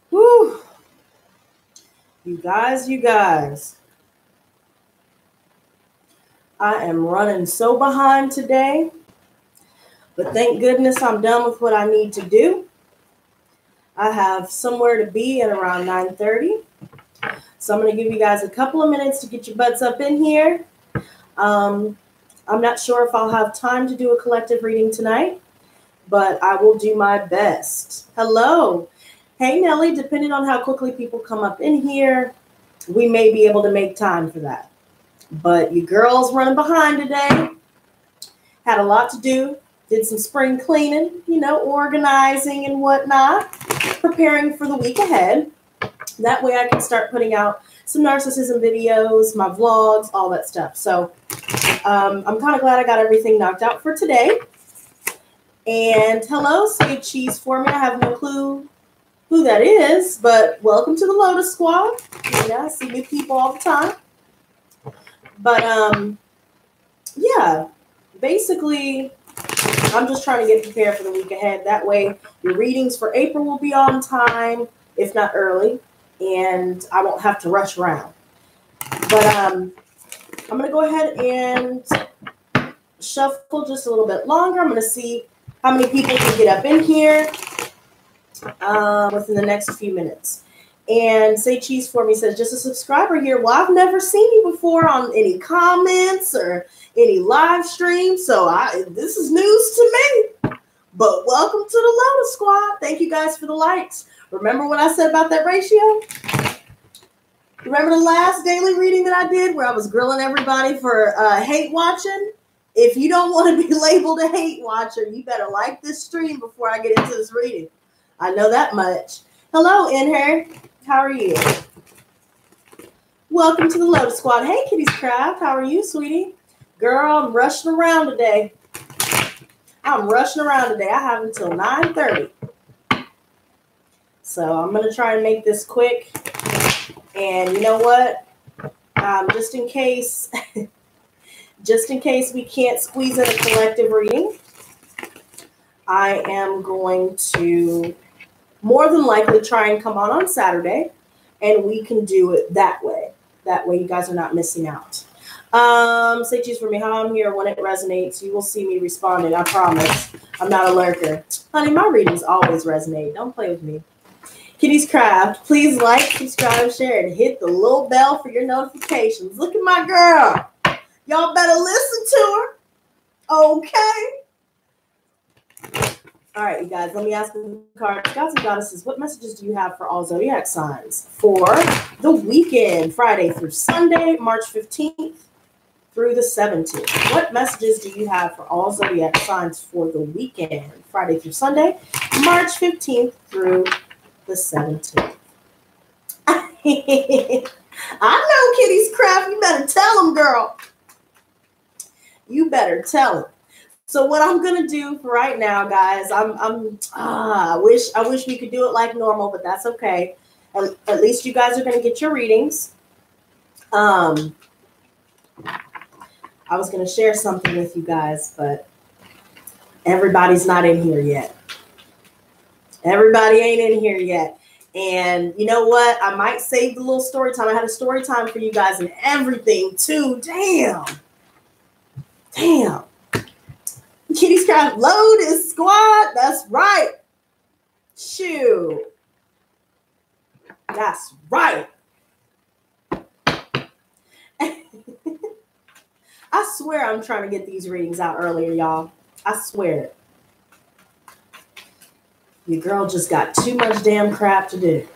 Whew. You guys. I am running so behind today, but thank goodness I'm done with what I need to do. I have somewhere to be at around 9:30. So I'm going to give you guys a couple of minutes to get your butts up in here. I'm not sure if I'll have time to do a collective reading tonight, but I will do my best. Hello. Hey, Nellie, depending on how quickly people come up in here, we may be able to make time for that. But you girls running behind today. Had a lot to do. Did some spring cleaning, organizing and whatnot, preparing for the week ahead. That way I can start putting out some narcissism videos, my vlogs, all that stuff. So I'm kind of glad I got everything knocked out for today. And hello, say cheese for me. I have no clue who that is, but welcome to the Lotus Squad. Yeah, I see new people all the time. But yeah, basically, I'm just trying to get prepared for the week ahead. That way, your readings for April will be on time, if not early, and I won't have to rush around. But I'm going to go ahead and shuffle just a little bit longer. I'm going to see how many people can get up in here within the next few minutes. And Say Cheese for Me says, just a subscriber here. Well, I've never seen you before on any comments or any live streams, so this is news to me. But welcome to the Lotus Squad. Thank you guys for the likes. Remember what I said about that ratio? Remember the last daily reading that I did where I was grilling everybody for hate watching? If you don't want to be labeled a hate watcher, you better like this stream before I get into this reading. I know that much. Hello, Inher. How are you? Welcome to the Lotus Squad. Hey, Kitty's Craft. How are you, sweetie? Girl, I'm rushing around today. I have until 9:30. So I'm going to try and make this quick. And you know what? Just in case we can't squeeze in a collective reading, I am going to more than likely try and come on Saturday, and we can do it that way. That way you guys are not missing out. Say cheese for me. How I'm here when it resonates. You will see me responding. I promise. I'm not a lurker. Honey, my readings always resonate. Don't play with me. Kitty's Craft. Please like, subscribe, share, and hit the little bell for your notifications. Look at my girl. Y'all better listen to her. Okay. All right, you guys, let me ask the cards. Gods and goddesses, what messages do you have for all zodiac signs for the weekend, Friday through Sunday, March 15th through the 17th? What messages do you have for all zodiac signs for the weekend, Friday through Sunday, March 15th through the 17th? I know Kitty's Craft. You better tell them, girl. You better tell them. So what I'm gonna do for right now, guys, I wish we could do it like normal, but that's okay. At least you guys are gonna get your readings. I was gonna share something with you guys, but everybody's not in here yet. Everybody ain't in here yet. And you know what? I might save the little story time. I had a story time for you guys and everything too. Damn. Kitty's Craft Lotus Squad. That's right. Shoot. That's right. I swear I'm trying to get these readings out earlier, y'all. I swear. Your girl just got too much damn crap to do.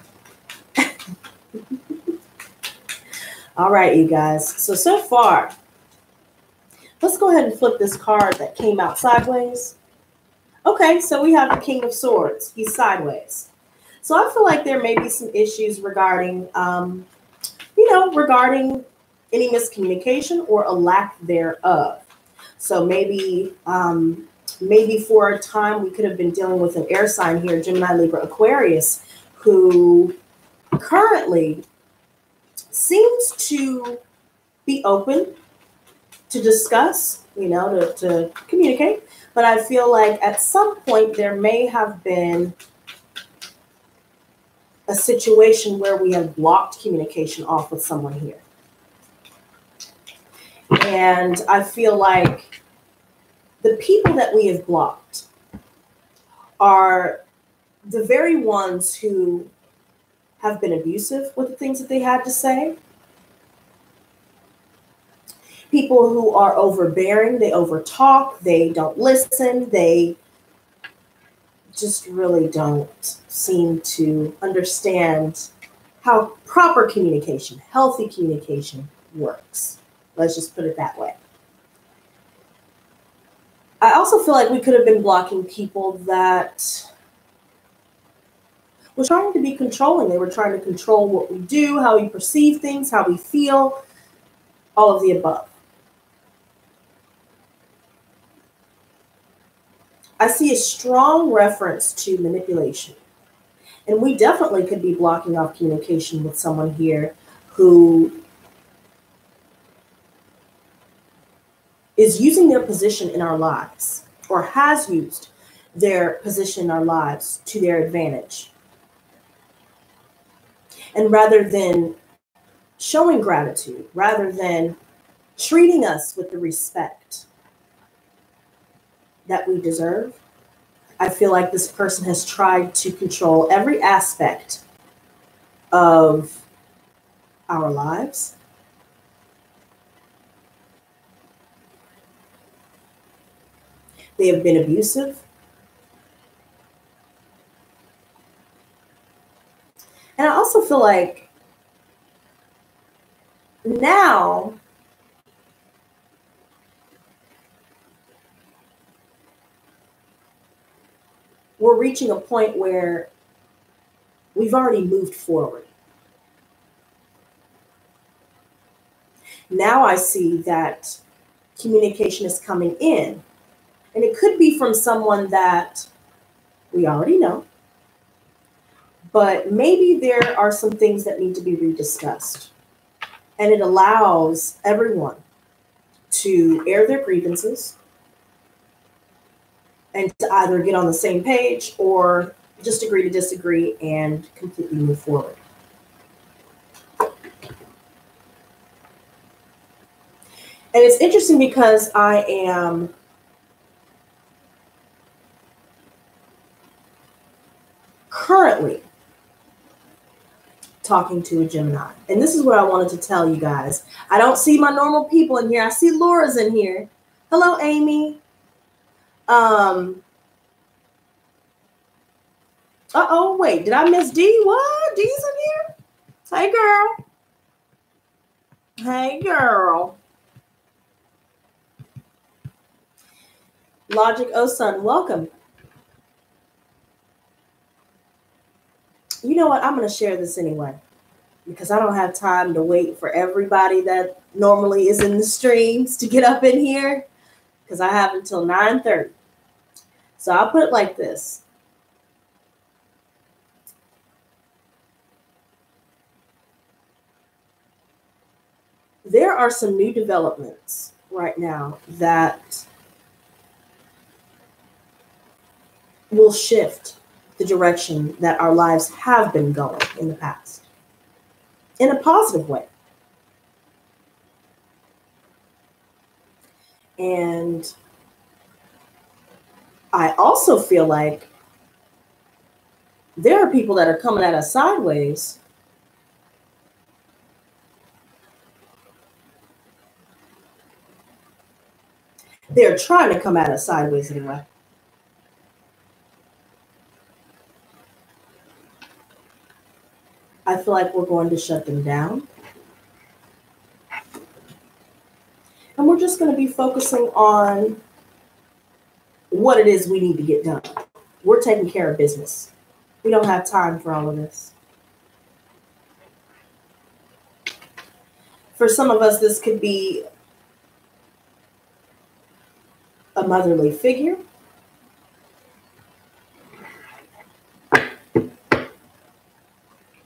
All right, you guys. So far, let's go ahead and flip this card that came out sideways. Okay, so we have the King of Swords. He's sideways. So I feel like there may be some issues regarding, regarding any miscommunication or a lack thereof. So maybe for a time we could have been dealing with an air sign here, Gemini, Libra, Aquarius, who currently seems to be open to discuss to communicate. But I feel like at some point there may have been a situation where we have blocked communication off with someone here. And I feel like the people that we have blocked are the very ones who have been abusive with the things that they had to say. People who are overbearing, they overtalk, they don't listen, they just really don't seem to understand how proper communication, healthy communication works. Let's just put it that way. I also feel like we could have been blocking people that were trying to be controlling. They were trying to control what we do, how we perceive things, how we feel, all of the above. I see a strong reference to manipulation. And we definitely could be blocking off communication with someone here who is using their position in our lives or has used their position in our lives to their advantage. And rather than showing gratitude, rather than treating us with the respect that we deserve, I feel like this person has tried to control every aspect of our lives. They have been abusive. And I also feel like now we're reaching a point where we've already moved forward. Now I see that communication is coming in, and it could be from someone that we already know, but maybe there are some things that need to be rediscussed. And it allows everyone to air their grievances and to either get on the same page or just agree to disagree and completely move forward. And it's interesting because I am currently talking to a Gemini. And this is what I wanted to tell you guys. I don't see my normal people in here. I see Laura's in here. Hello, Amy. Uh-oh, wait, did I miss D? What? D's in here? Hey, girl. Hey, girl. Logic Osun, welcome. You know what? I'm going to share this anyway because I don't have time to wait for everybody that normally is in the streams to get up in here because I have until 9:30. So I'll put it like this. There are some new developments right now that will shift the direction that our lives have been going in the past in a positive way. And I also feel like there are people that are coming at us sideways they're trying to come at us sideways anyway. I feel like we're going to shut them down. And we're just going to be focusing on what it is we need to get done. We're taking care of business. We don't have time for all of this. For some of us, this could be a motherly figure.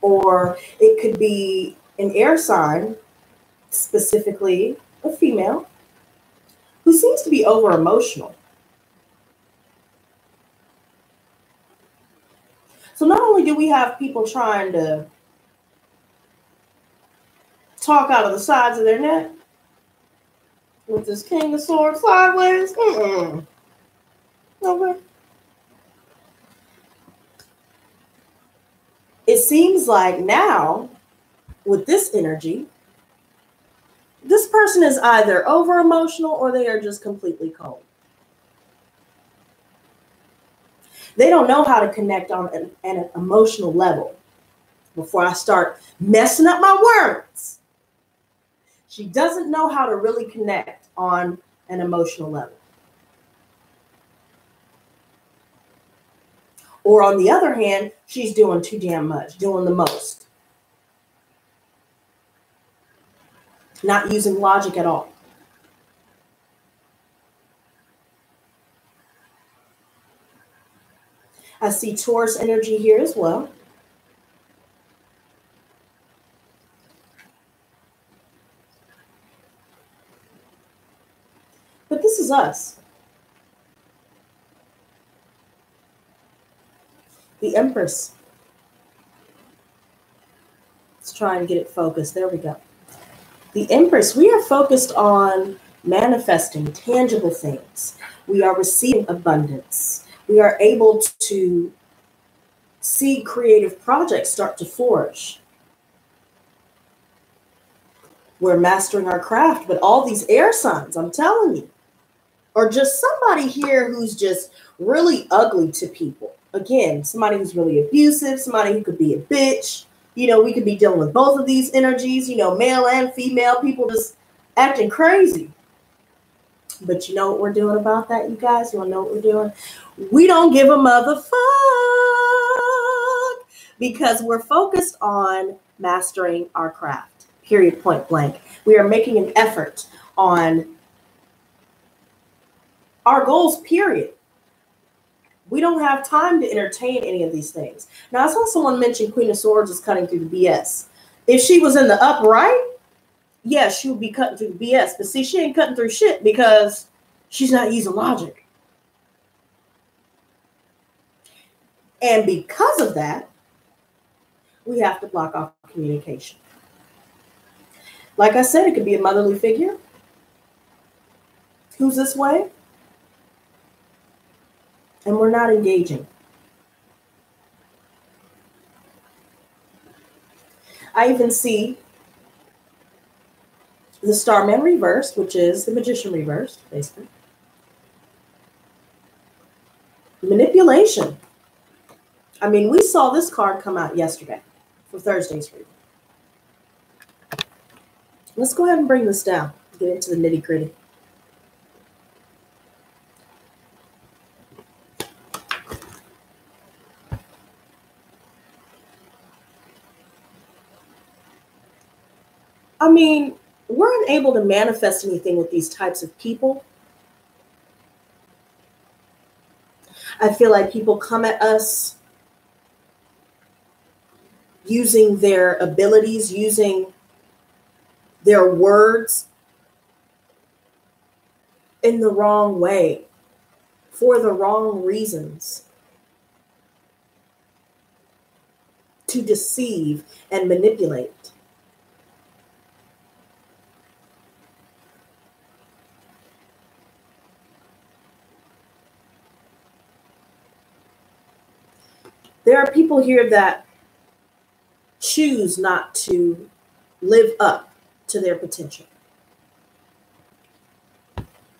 Or it could be an air sign, specifically a female, who seems to be over emotional. So not only do we have people trying to talk out of the sides of their neck with this King of Swords sideways. Okay. It seems like now, with this energy, this person is either over emotional or they are just completely cold. They don't know how to connect on an emotional level. Before I start messing up my words, she doesn't know how to really connect on an emotional level. Or on the other hand, she's doing too damn much, doing the most. Not using logic at all. I see Taurus energy here as well. But this is us. The Empress. Let's try and get it focused. There we go. The Empress, we are focused on manifesting tangible things. We are receiving abundance. We are able to see creative projects start to flourish. We're mastering our craft, but all these air signs, I'm telling you, or just somebody here who's just really ugly to people. Again, somebody who's really abusive, somebody who could be a bitch. You know, we could be dealing with both of these energies, you know, male and female, people just acting crazy. But you know what we're doing about that, you guys? You want to know what we're doing? We don't give a motherfuck because we're focused on mastering our craft, period, point blank. We are making an effort on our goals, period. We don't have time to entertain any of these things. Now, I saw someone mention Queen of Swords is cutting through the BS. If she was in the upright, yes, she would be cutting through the BS. But see, she ain't cutting through shit because she's not using logic. And because of that, we have to block off communication. Like I said, it could be a motherly figure who's this way, and we're not engaging. I even see the Starman reversed, which is the Magician reversed, basically. Manipulation. I mean, we saw this card come out yesterday for Thursday's reading. Let's go ahead and bring this down, get into the nitty-gritty. I mean, we're unable to manifest anything with these types of people. I feel like people come at us using their abilities, using their words in the wrong way, for the wrong reasons, to deceive and manipulate. There are people here that choose not to live up to their potential.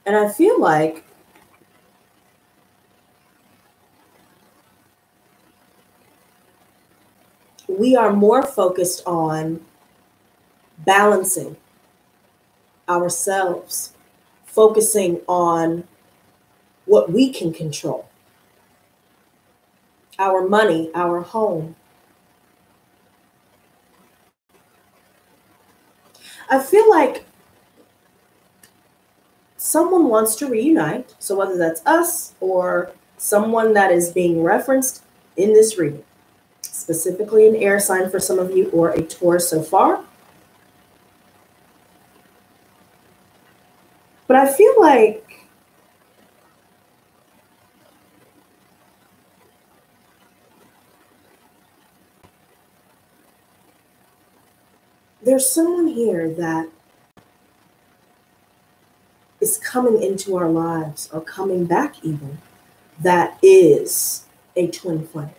And I feel like we are more focused on balancing ourselves, focusing on what we can control. Our money, our home. I feel like someone wants to reunite. So whether that's us or someone that is being referenced in this reading, specifically an air sign for some of you or a Taurus so far. But I feel like there's someone here that is coming into our lives or coming back even that is a twin flame.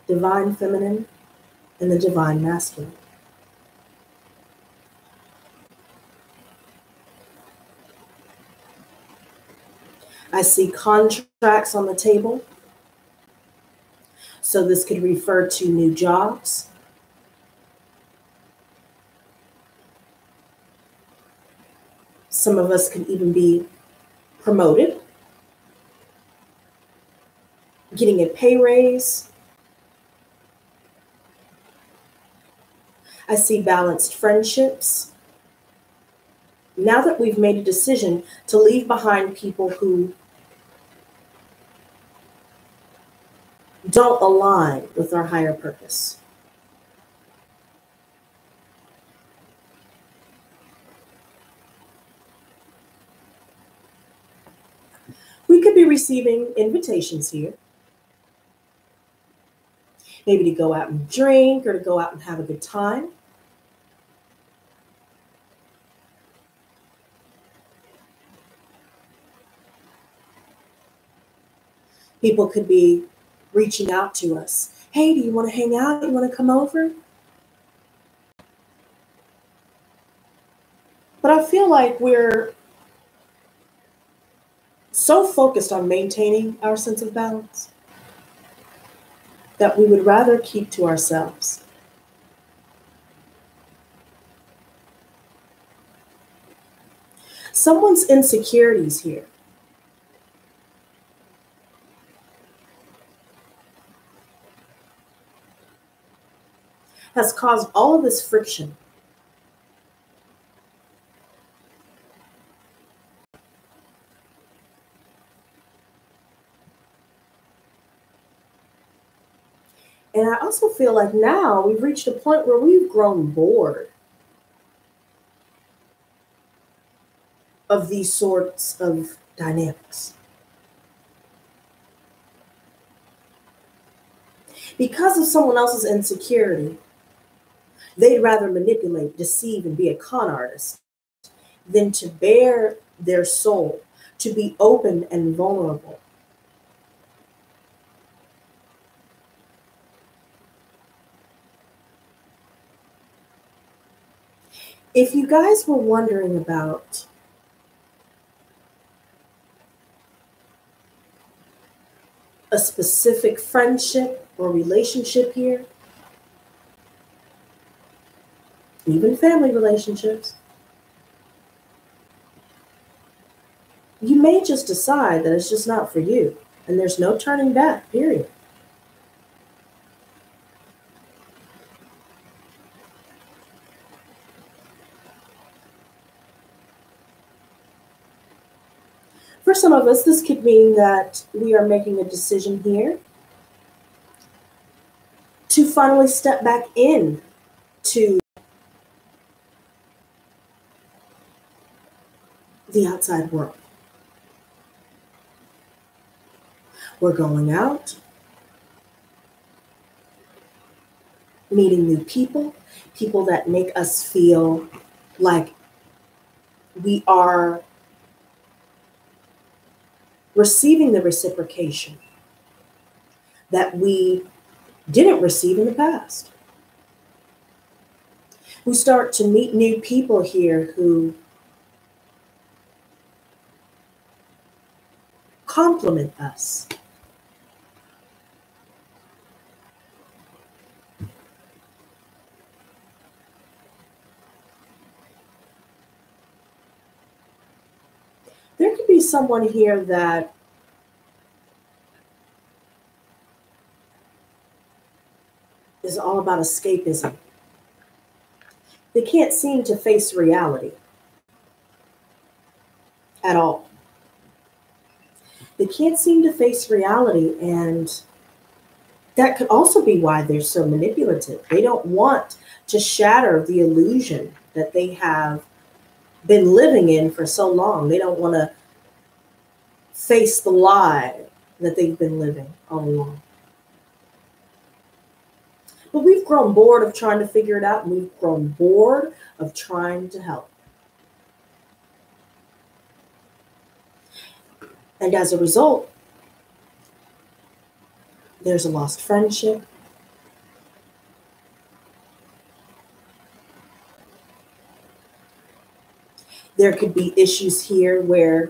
Divine feminine and the divine masculine. I see contracts on the table. So this could refer to new jobs. Some of us could even be promoted, getting a pay raise. I see balanced friendships. Now that we've made a decision to leave behind people who don't align with our higher purpose. We could be receiving invitations here. Maybe to go out and drink or to go out and have a good time. People could be reaching out to us. Hey, do you want to hang out? You want to come over? But I feel like we're so focused on maintaining our sense of balance that we would rather keep to ourselves. Someone's insecurities here has caused all of this friction. And I also feel like now we've reached a point where we've grown bored of these sorts of dynamics. Because of someone else's insecurity, they'd rather manipulate, deceive, and be a con artist than to bare their soul, to be open and vulnerable. If you guys were wondering about a specific friendship or relationship here, even family relationships, you may just decide that it's just not for you and there's no turning back, period. For some of us, this could mean that we are making a decision here to finally step back in to the outside world. We're going out, meeting new people, people that make us feel like we are receiving the reciprocation that we didn't receive in the past. We start to meet new people here who compliment us. There could be someone here that is all about escapism. They can't seem to face reality at all. They can't seem to face reality, and that could also be why they're so manipulative. They don't want to shatter the illusion that they have been living in for so long. They don't want to face the lie that they've been living all along. But we've grown bored of trying to figure it out, and we've grown bored of trying to help. And as a result, there's a lost friendship. There could be issues here where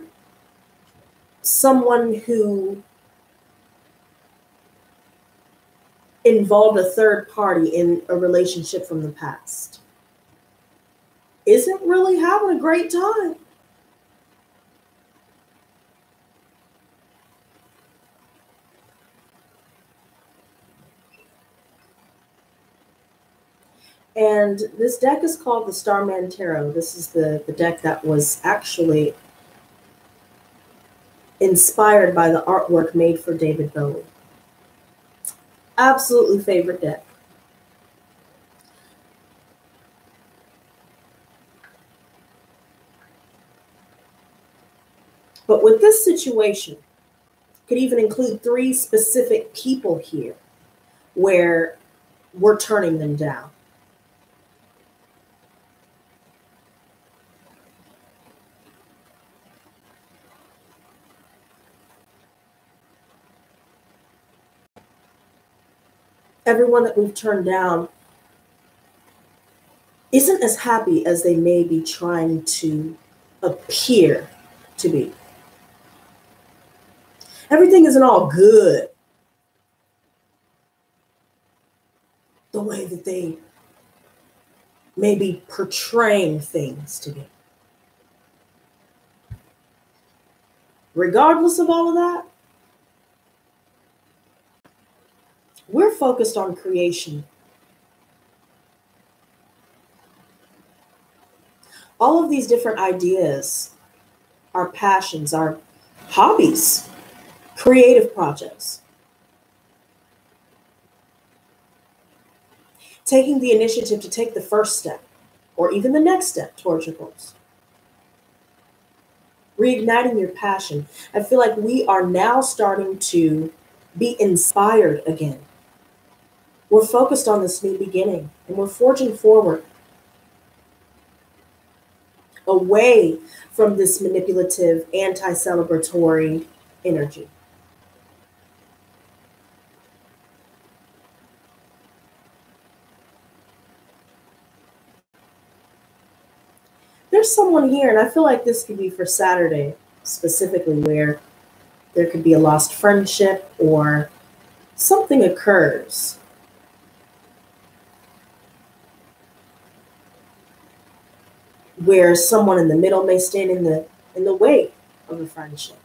someone who involved a third party in a relationship from the past isn't really having a great time. And this deck is called the Starman Tarot. This is the deck that was actually inspired by the artwork made for David Bowie. Absolutely favorite deck. But with this situation, could even include 3 specific people here where we're turning them down. Everyone that we've turned down isn't as happy as they may be trying to appear to be. Everything isn't all good the way that they may be portraying things to be. Regardless of all of that, we're focused on creation. All of these different ideas, our passions, our hobbies, creative projects. Taking the initiative to take the first step or even the next step towards your goals. Reigniting your passion. I feel like we are now starting to be inspired again. We're focused on this new beginning and we're forging forward away from this manipulative, anti-celebratory energy. There's someone here, and I feel like this could be for Saturday specifically, where there could be a lost friendship or something occurs where someone in the middle may stand in the way of a friendship.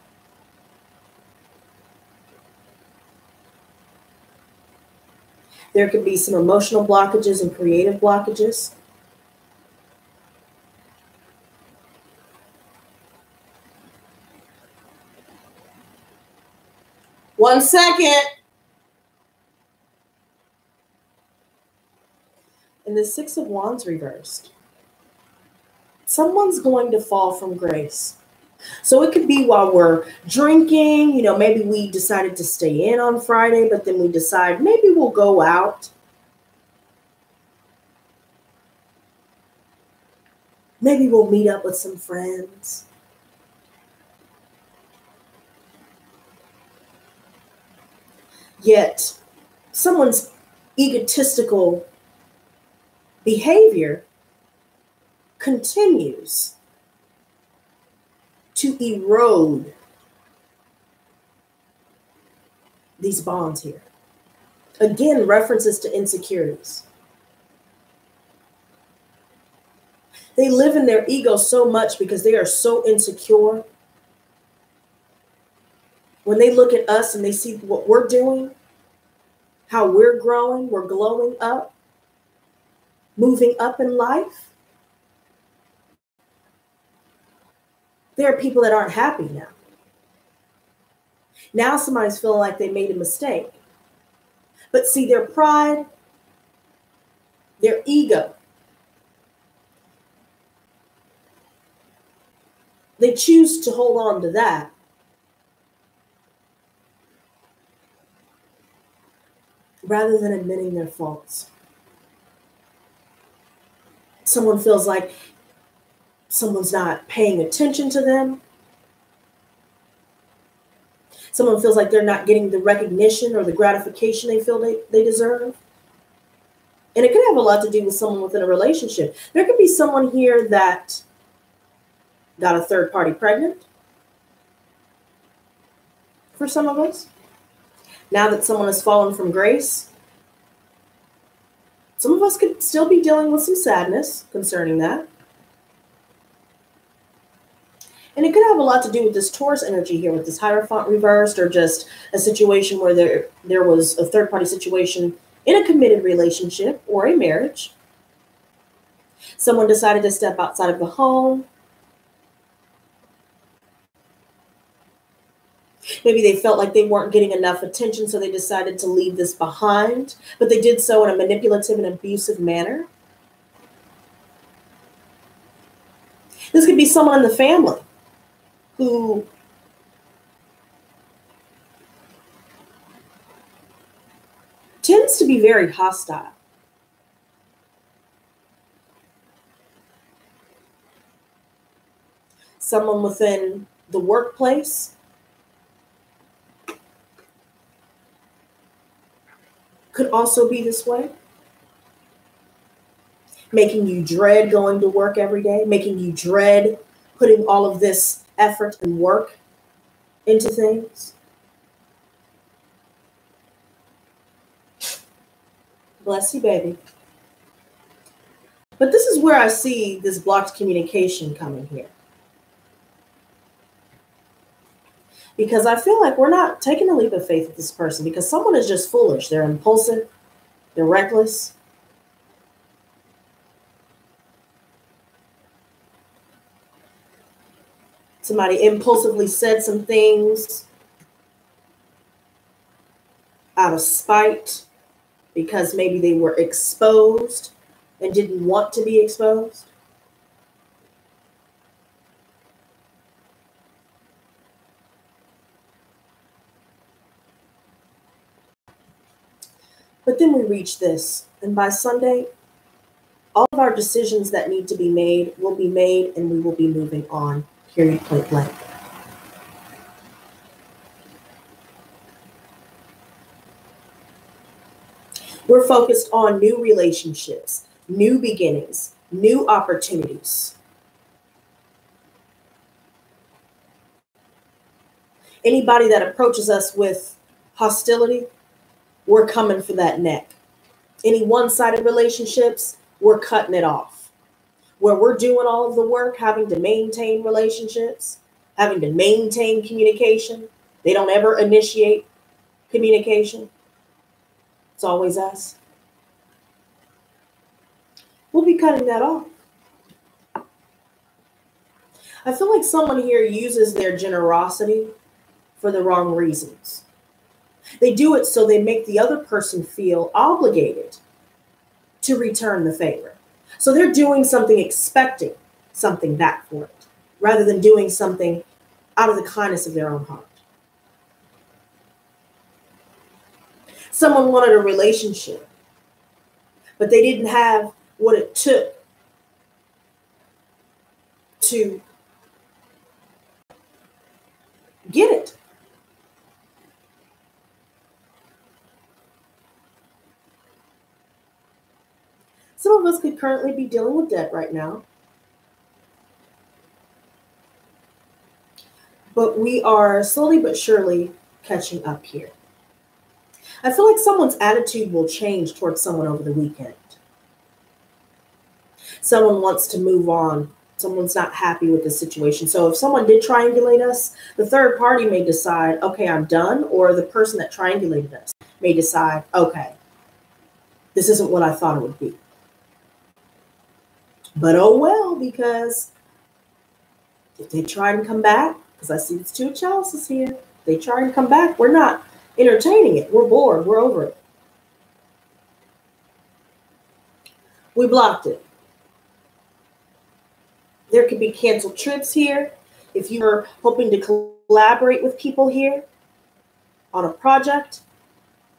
There could be some emotional blockages and creative blockages. One second. And the Six of Wands reversed. Someone's going to fall from grace. So it could be while we're drinking, maybe we decided to stay in on Friday, but then we decide maybe we'll go out. Maybe we'll meet up with some friends. Yet someone's egotistical behavior continues to erode these bonds here. Again, references to insecurities. They live in their ego so much because they are so insecure. When they look at us and they see what we're doing, how we're growing, we're glowing up, moving up in life, there are people that aren't happy now. Now somebody's feeling like they made a mistake. But see, their pride, their ego, they choose to hold on to that rather than admitting their faults. Someone feels like someone's not paying attention to them. Someone feels like they're not getting the recognition or the gratification they feel they deserve. And it could have a lot to do with someone within a relationship. There could be someone here that got a third party pregnant. For some of us, now that someone has fallen from grace, some of us could still be dealing with some sadness concerning that. And it could have a lot to do with this Taurus energy here with this Hierophant reversed, or just a situation where there was a third party situation in a committed relationship or a marriage. Someone decided to step outside of the home. Maybe they felt like they weren't getting enough attention, so they decided to leave this behind, but they did so in a manipulative and abusive manner. This could be someone in the family who tends to be very hostile. Someone within the workplace could also be this way, making you dread going to work every day, making you dread putting all of this effort and work into things. Bless you, baby. But this is where I see this blocked communication coming here. Because I feel like we're not taking a leap of faith with this person, because someone is just foolish. They're impulsive. They're reckless. Somebody impulsively said some things out of spite because maybe they were exposed and didn't want to be exposed. But then we reach this, and by Sunday, all of our decisions that need to be made will be made, and we will be moving on, period, point blank. We're focused on new relationships, new beginnings, new opportunities. Anybody that approaches us with hostility, we're coming for that neck. Any one-sided relationships, we're cutting it off. Where we're doing all of the work, having to maintain relationships, having to maintain communication. They don't ever initiate communication. It's always us. We'll be cutting that off. I feel like someone here uses their generosity for the wrong reasons. They do it so they make the other person feel obligated to return the favor. So they're doing something expecting something back for it, rather than doing something out of the kindness of their own heart. Someone wanted a relationship, but they didn't have what it took to get it. Some of us could currently be dealing with debt right now, but we are slowly but surely catching up here. I feel like someone's attitude will change towards someone over the weekend. Someone wants to move on. Someone's not happy with the situation. So if someone did triangulate us, the third party may decide, okay, I'm done. Or the person that triangulated us may decide, okay, this isn't what I thought it would be. But oh well, because if they try and come back, because I see it's two Chelseas here, if they try and come back, we're not entertaining it. We're bored. We're over it. We blocked it. There could be canceled trips here. If you're hoping to collaborate with people here on a project,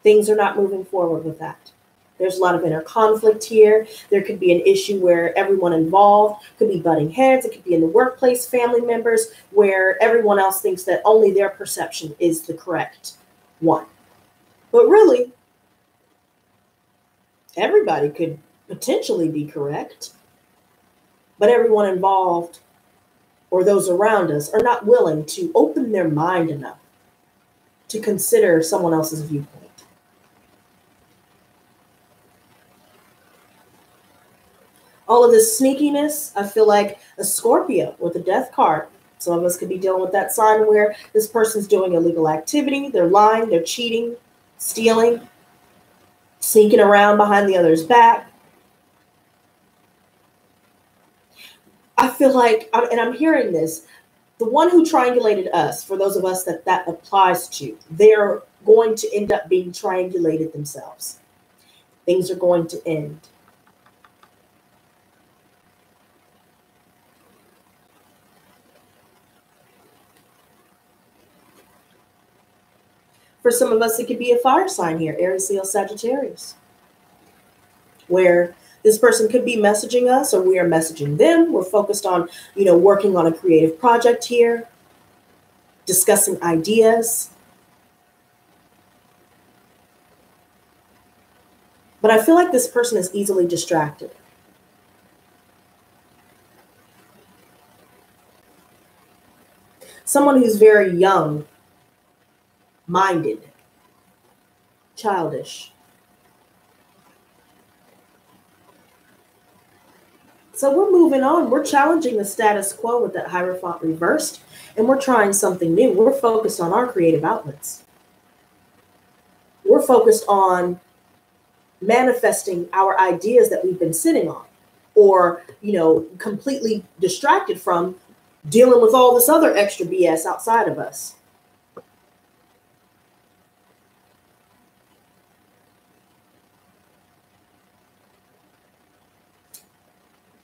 things are not moving forward with that. There's a lot of inner conflict here. There could be an issue where everyone involved could be butting heads. It could be in the workplace, family members, where everyone else thinks that only their perception is the correct one. But really, everybody could potentially be correct, but everyone involved or those around us are not willing to open their mind enough to consider someone else's viewpoint. All of this sneakiness, I feel like a Scorpio with a death card. Some of us could be dealing with that sign where this person's doing illegal activity. They're lying, they're cheating, stealing, sneaking around behind the other's back. I feel like, and I'm hearing this, the one who triangulated us, for those of us that that applies to, they're going to end up being triangulated themselves. Things are going to end. For some of us, it could be a fire sign here, Aries, Leo, Sagittarius, where this person could be messaging us or we are messaging them. We're focused on, working on a creative project here, discussing ideas. But I feel like this person is easily distracted. Someone who's very young minded, childish. So we're moving on. We're challenging the status quo with that Hierophant reversed, and we're trying something new. We're focused on our creative outlets. We're focused on manifesting our ideas that we've been sitting on, or, completely distracted from dealing with all this other extra BS outside of us.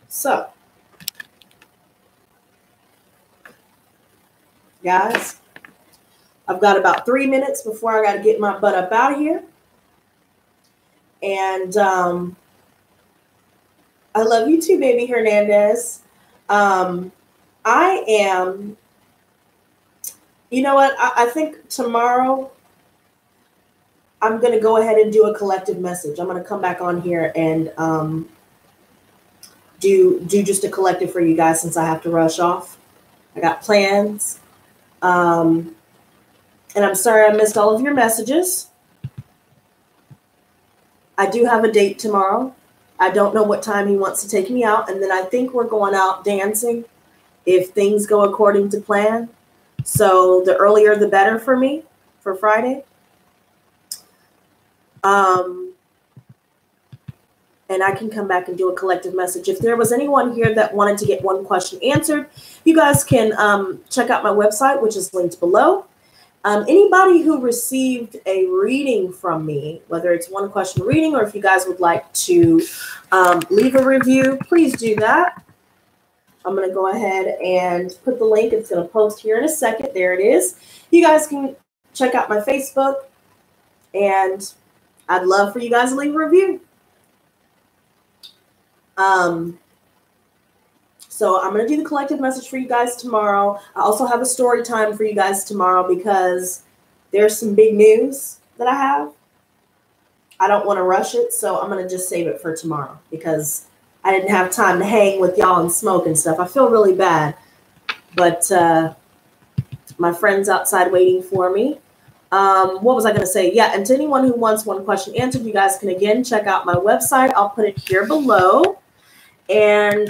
So, guys, I've got about 3 minutes before I got to get my butt up out of here. And I love you too, baby Hernandez. I am, you know what? I think tomorrow I'm going to go ahead and do a collective message. I'm going to come back on here and do just a collective for you guys since I have to rush off. I got plans. And I'm sorry I missed all of your messages. I do have a date tomorrow. I don't know what time he wants to take me out. And then I think we're going out dancing if things go according to plan. So the earlier the better for me for Friday. And I can come back and do a collective message. If there was anyone here that wanted to get one question answered, you guys can check out my website, which is linked below. Anybody who received a reading from me, whether it's one question reading or if you guys would like to leave a review, please do that. I'm going to go ahead and put the link. It's going to post here in a second. There it is. You guys can check out my Facebook, and I'd love for you guys to leave a review. So I'm going to do the collective message for you guys tomorrow. I also have a story time for you guys tomorrow because there's some big news that I have. I don't want to rush it, so I'm going to just save it for tomorrow because I didn't have time to hang with y'all and smoke and stuff. I feel really bad, but my friend's outside waiting for me. What was I going to say? Yeah, and to anyone who wants one question answered, you guys can again check out my website. I'll put it here below. And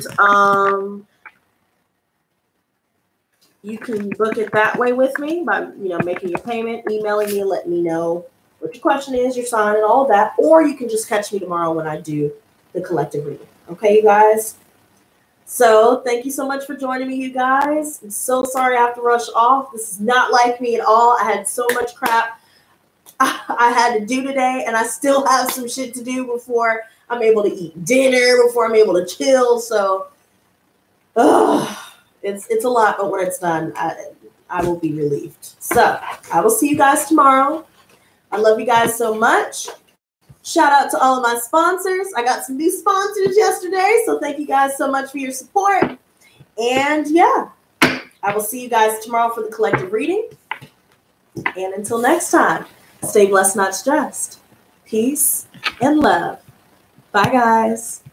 you can book it that way with me by, making your payment, emailing me, and letting me know what your question is, your sign, and all of that. Or you can just catch me tomorrow when I do the collective reading. Okay, you guys? So thank you so much for joining me, you guys. I'm so sorry I have to rush off. This is not like me at all. I had so much crap I had to do today, and I still have some shit to do before I'm able to eat dinner, before I'm able to chill. So, It's a lot, but when it's done, I will be relieved. So I will see you guys tomorrow. I love you guys so much. Shout out to all of my sponsors. I got some new sponsors yesterday, so thank you guys so much for your support. And yeah, I will see you guys tomorrow for the collective reading. And until next time, stay blessed, not stressed. Peace and love. Bye, guys.